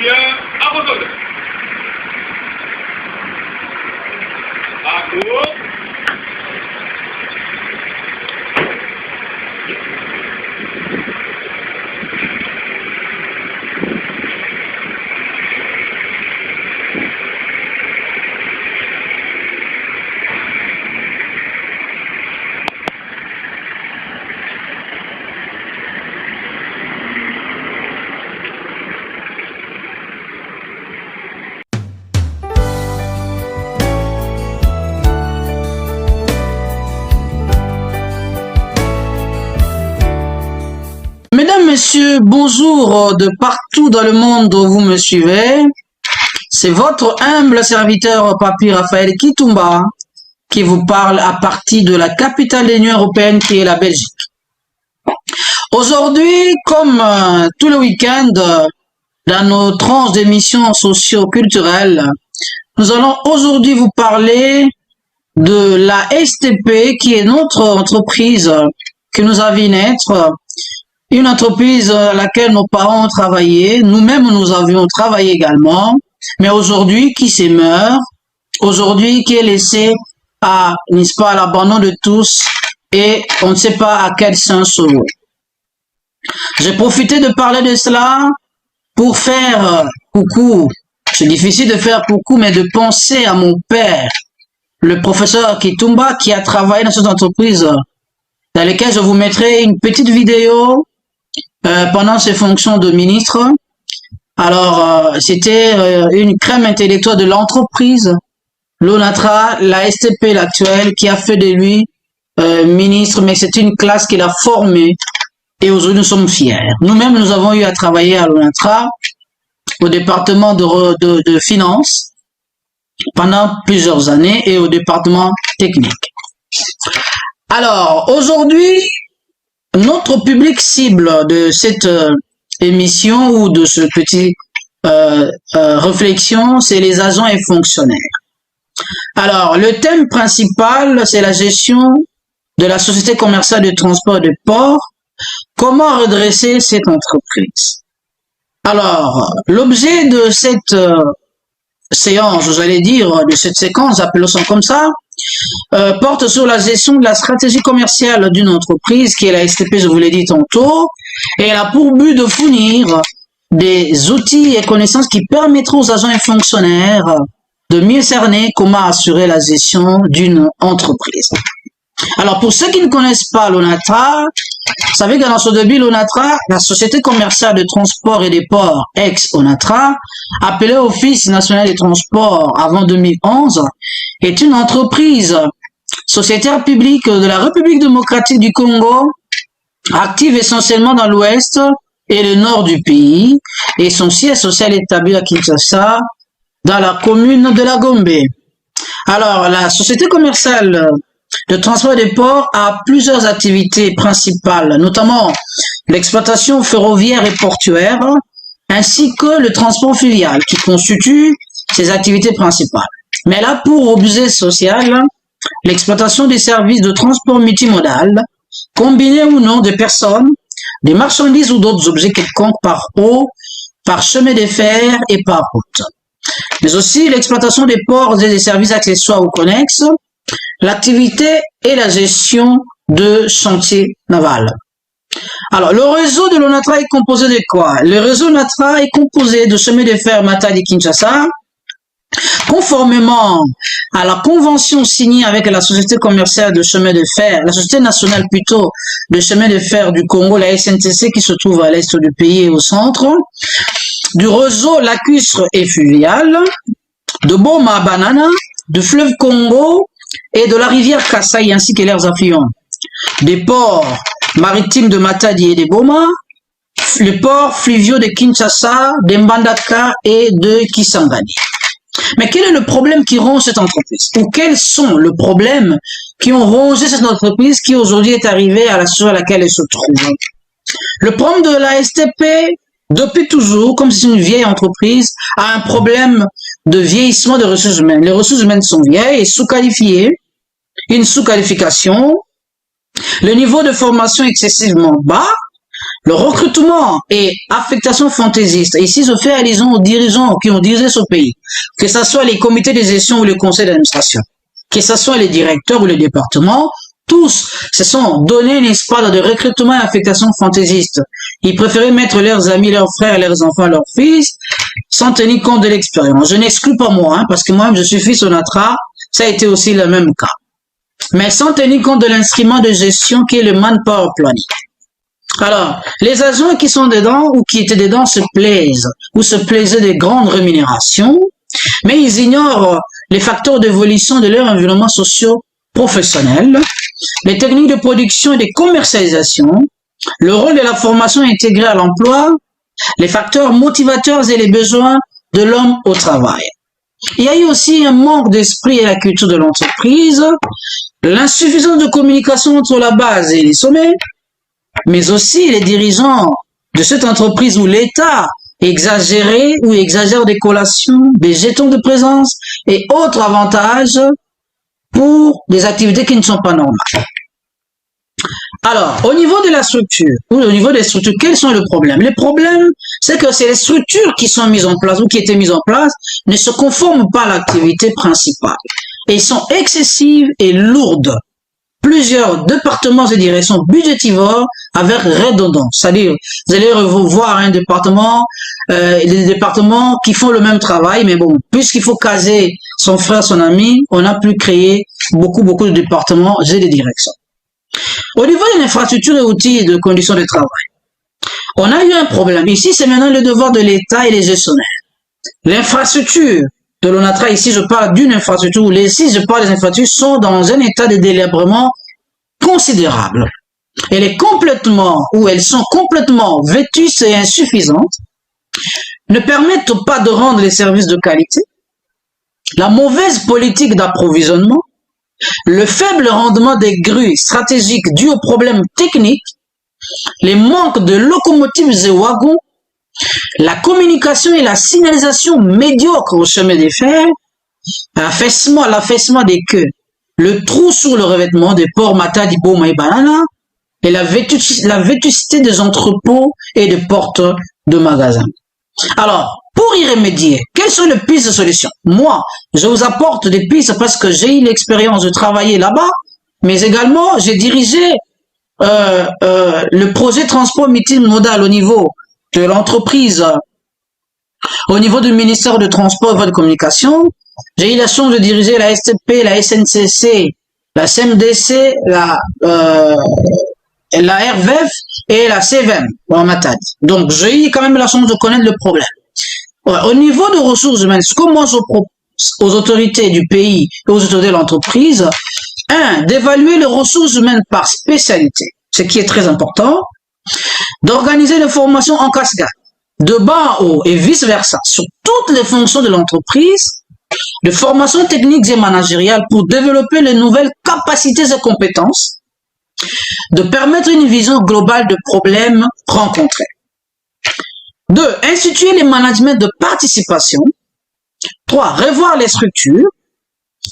bien à vos honneurs. À court. Mesdames, Messieurs, bonjour de partout dans le monde où vous me suivez. C'est votre humble serviteur Papi Raphaël Kitumba qui vous parle à partir de la capitale de l'Union européenne qui est la Belgique. Aujourd'hui, comme tous les week-ends, dans nos tranches d'émissions socio-culturelles, nous allons aujourd'hui vous parler de la STP qui est notre entreprise que nous a vu naître. Une entreprise à laquelle nos parents ont travaillé, nous-mêmes nous avions travaillé également, mais aujourd'hui qui se meurt, aujourd'hui qui est laissé à, n'est-ce pas, à l'abandon de tous et on ne sait pas à quel sens sauver. J'ai profité de parler de cela pour faire coucou. C'est difficile de faire coucou, mais de penser à mon père, le professeur Kitumba, qui a travaillé dans cette entreprise, dans laquelle je vous mettrai une petite vidéo pendant ses fonctions de ministre. Alors, c'était une crème intellectuelle de l'entreprise, l'ONATRA, la STP l'actuelle, qui a fait de lui ministre, mais c'est une classe qu'il a formée et aujourd'hui nous sommes fiers. Nous-mêmes, nous avons eu à travailler à l'ONATRA, au département de finances, pendant plusieurs années et au département technique. Alors, aujourd'hui, notre public cible de cette émission ou de ce petit réflexion, c'est les agents et fonctionnaires. Alors, le thème principal, c'est la gestion de la société commerciale de transport de port. Comment redresser cette entreprise? Alors, l'objet de cette séance, j'allais dire, de cette séquence, appelons-la comme ça, porte sur la gestion de la stratégie commerciale d'une entreprise qui est la STP, je vous l'ai dit tantôt, et elle a pour but de fournir des outils et connaissances qui permettront aux agents et fonctionnaires de mieux cerner comment assurer la gestion d'une entreprise. Alors, pour ceux qui ne connaissent pas l'ONATRA, vous savez que dans ce début, l'ONATRA, la Société commerciale de transport et des ports, ex-ONATRA, appelée Office national des transports avant 2011, est une entreprise sociétaire publique de la République démocratique du Congo, active essentiellement dans l'ouest et le nord du pays, et son siège social est établi à Kinshasa, dans la commune de la Gombe. Alors, la Société commerciale de transport des ports a plusieurs activités principales, notamment l'exploitation ferroviaire et portuaire, ainsi que le transport fluvial, qui constitue ses activités principales. Mais elle a pour objet social l'exploitation des services de transport multimodal, combinés ou non de personnes, des marchandises ou d'autres objets quelconques par eau, par chemin de fer et par route. Mais aussi l'exploitation des ports et des services accessoires ou connexes, l'activité et la gestion de chantiers navals. Alors, le réseau de l'ONATRA est composé de quoi? Le réseau ONATRA est composé de chemins de fer Matadi-Kinshasa, conformément à la convention signée avec la Société commerciale de chemin de fer, la Société nationale plutôt de chemin de fer du Congo, la SNTC, qui se trouve à l'est du pays et au centre, du réseau lacustre et fluvial, de Boma à Banana, du fleuve Congo et de la rivière Kasaï ainsi que leurs affluents, des ports maritimes de Matadi et de Boma, les ports fluviaux de Kinshasa, de Mbandaka et de Kisangani. Mais quel est le problème qui ronge cette entreprise? Ou quels sont les problèmes qui ont rongé cette entreprise qui aujourd'hui est arrivée à la situation à laquelle elle se trouve? Le problème de la STP, depuis toujours, comme c'est une vieille entreprise, a un problème de vieillissement des ressources humaines. Les ressources humaines sont vieilles et sous-qualifiées, une sous-qualification, le niveau de formation excessivement bas, Le recrutement et affectation fantaisiste, ici je fais allusion aux dirigeants qui ont dirigé ce pays, que ce soit les comités de gestion ou les conseils d'administration, que ce soit les directeurs ou les départements, tous se sont donnés, n'est-ce pas, de recrutement et affectation fantaisiste. Ils préféraient mettre leurs amis, leurs frères, leurs enfants, leurs fils, sans tenir compte de l'expérience. Je n'exclus pas moi, parce que moi-même je suis fils Onatra, ça a été aussi le même cas. Mais sans tenir compte de l'instrument de gestion qui est le manpower planning. Alors, les agents qui sont dedans ou qui étaient dedans se plaisent ou se plaisaient de grandes rémunérations, mais ils ignorent les facteurs d'évolution de leur environnement socio-professionnel, les techniques de production et de commercialisation, le rôle de la formation intégrée à l'emploi, les facteurs motivateurs et les besoins de l'homme au travail. Il y a eu aussi un manque d'esprit et la culture de l'entreprise, l'insuffisance de communication entre la base et les sommets, mais aussi les dirigeants de cette entreprise où l'État exagérait ou exagère des collations, des jetons de présence et autres avantages pour des activités qui ne sont pas normales. Alors, au niveau de la structure, ou au niveau des structures, quels sont les problèmes? Les problèmes, c'est que c'est les structures qui sont mises en place ou qui étaient mises en place ne se conforment pas à l'activité principale et sont excessives et lourdes. Plusieurs départements et directions budgétivores avec redondance. C'est-à-dire, vous allez voir un département, des départements qui font le même travail, mais bon, puisqu'il faut caser son frère, son ami, on a pu créer beaucoup de départements et de directions. Au niveau de l'infrastructure et outils et de conditions de travail, on a eu un problème. Ici, c'est maintenant le devoir de l'État et les gestionnaires. L'infrastructure de l'ONATRA, ici, je parle d'une infrastructure, ou ici, je parle des infrastructures, sont dans un état de délabrement considérable. Elles sont complètement vétustes et insuffisantes, ne permettent pas de rendre les services de qualité, la mauvaise politique d'approvisionnement, le faible rendement des grues stratégiques dû aux problèmes techniques, les manques de locomotives et wagons, la communication et la signalisation médiocre au chemin des fers, l'affaissement des queues, le trou sur le revêtement des ports Matadi, Boma et Banana, et la vétusté des entrepôts et des portes de magasins. Alors, pour y remédier, quelles sont les pistes de solutions? Moi, je vous apporte des pistes parce que j'ai eu l'expérience de travailler là-bas, mais également, j'ai dirigé le projet transport multimodal au niveau de l'entreprise, au niveau du ministère de Transport et de Communication. J'ai eu la chance de diriger la STP, la SNCC, la CMDC, la RVF et la CVM en Matadi. Donc, j'ai eu quand même la chance de connaître le problème. Ouais, au niveau de ressources humaines, ce que moi je propose aux autorités du pays et aux autorités de l'entreprise, d'évaluer les ressources humaines par spécialité, ce qui est très important, d'organiser les formations en cascade, de bas en haut et vice-versa, sur toutes les fonctions de l'entreprise, de formation techniques et managériales pour développer les nouvelles capacités et compétences, de permettre une vision globale de problèmes rencontrés. 2. Instituer les managements de participation. 3. Revoir les structures.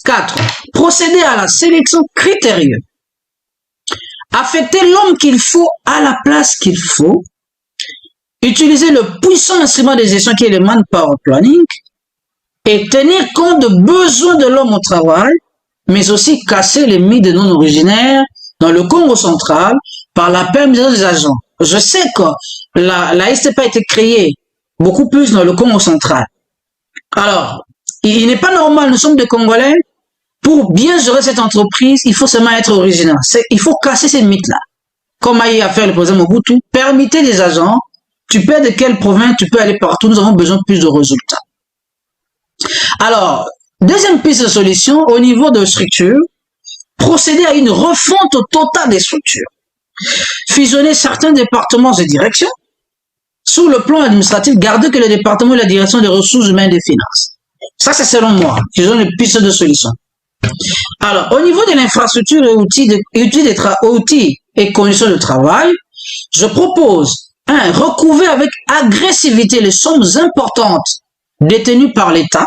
4. Procéder à la sélection critérieuse. Affecter l'homme qu'il faut à la place qu'il faut. Utiliser le puissant instrument de gestion qui est le manpower planning. Et tenir compte de besoins de l'homme au travail, mais aussi casser les mythes de non-originaires dans le Congo central par la permission des agents. Je sais que la STP a été créée beaucoup plus dans le Congo central. Alors, il n'est pas normal, nous sommes des Congolais, pour bien gérer cette entreprise, il faut seulement être original. Il faut casser ces mythes-là. Comme a eu à faire le président Mobutu, permettez des agents, tu peux être de quelle province, tu peux aller partout, nous avons besoin de plus de résultats. Alors, deuxième piste de solution, au niveau de structure, procéder à une refonte totale des structures. Fusionner certains départements et directions. Sur le plan administratif, garder que le département et la direction des ressources humaines et des finances. Ça, c'est selon moi. Fusionner les pistes de solution. Alors, au niveau de l'infrastructure et outils et conditions de travail, je propose, recouvrer avec agressivité les sommes importantes détenues par l'État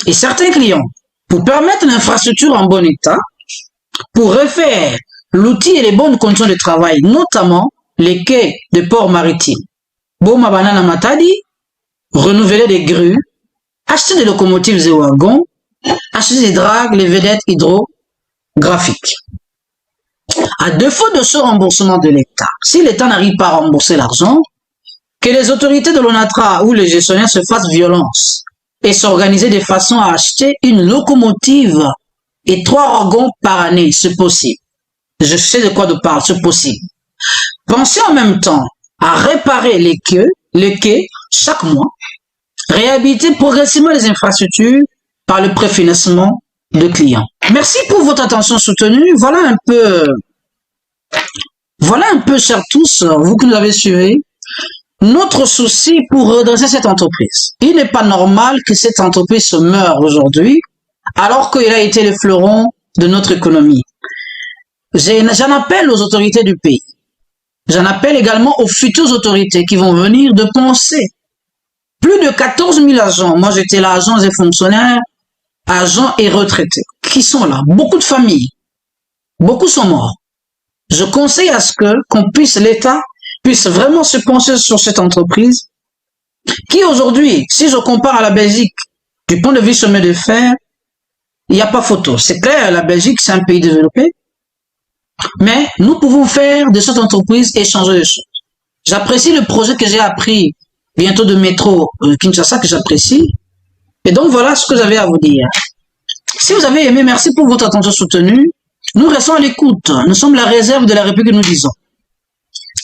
et certains clients pour permettre l'infrastructure en bon état, pour refaire l'outil et les bonnes conditions de travail, notamment les quais de ports maritimes. Boma Banana Matadi, renouveler des grues, acheter des locomotives et wagons, acheter des dragues, les vedettes hydrographiques. À défaut de ce remboursement de l'État, si l'État n'arrive pas à rembourser l'argent, que les autorités de l'ONATRA ou les gestionnaires se fassent violence et s'organiser de façon à acheter une locomotive et 3 wagons par année, c'est possible. Je sais de quoi je parle, c'est possible. Pensez en même temps à réparer les quais chaque mois, réhabiliter progressivement les infrastructures par le préfinancement de clients. Merci pour votre attention soutenue. Voilà un peu, chers tous, vous qui nous avez suivis, notre souci pour redresser cette entreprise. Il n'est pas normal que cette entreprise se meure aujourd'hui, alors qu'il a été le fleuron de notre économie. J'en appelle aux autorités du pays. J'en appelle également aux futures autorités qui vont venir de penser. Plus de 14 000 agents, moi j'étais là, agents et fonctionnaires, agents et retraités, qui sont là. Beaucoup de familles, beaucoup sont morts. Je conseille à ce que l'État puisse vraiment se pencher sur cette entreprise qui aujourd'hui, si je compare à la Belgique, du point de vue chemin de fer, il n'y a pas photo. C'est clair, la Belgique, c'est un pays développé, mais nous pouvons faire de cette entreprise échanger les choses. J'apprécie le projet que j'ai appris bientôt de métro Kinshasa, que j'apprécie. Et donc, voilà ce que j'avais à vous dire. Si vous avez aimé, merci pour votre attention soutenue. Nous restons à l'écoute. Nous sommes la réserve de la République, nous disons.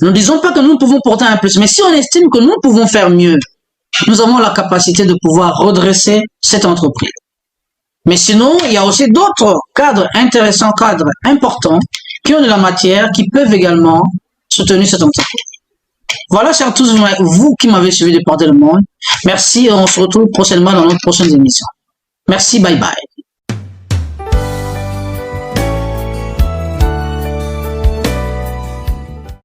Nous ne disons pas que nous pouvons porter un plus, mais si on estime que nous pouvons faire mieux, nous avons la capacité de pouvoir redresser cette entreprise. Mais sinon, il y a aussi d'autres cadres intéressants, cadres importants, qui ont de la matière, qui peuvent également soutenir cette entreprise. Voilà, chers tous, vous qui m'avez suivi de par le monde. Merci et on se retrouve prochainement dans notre prochaine émission. Merci, bye bye.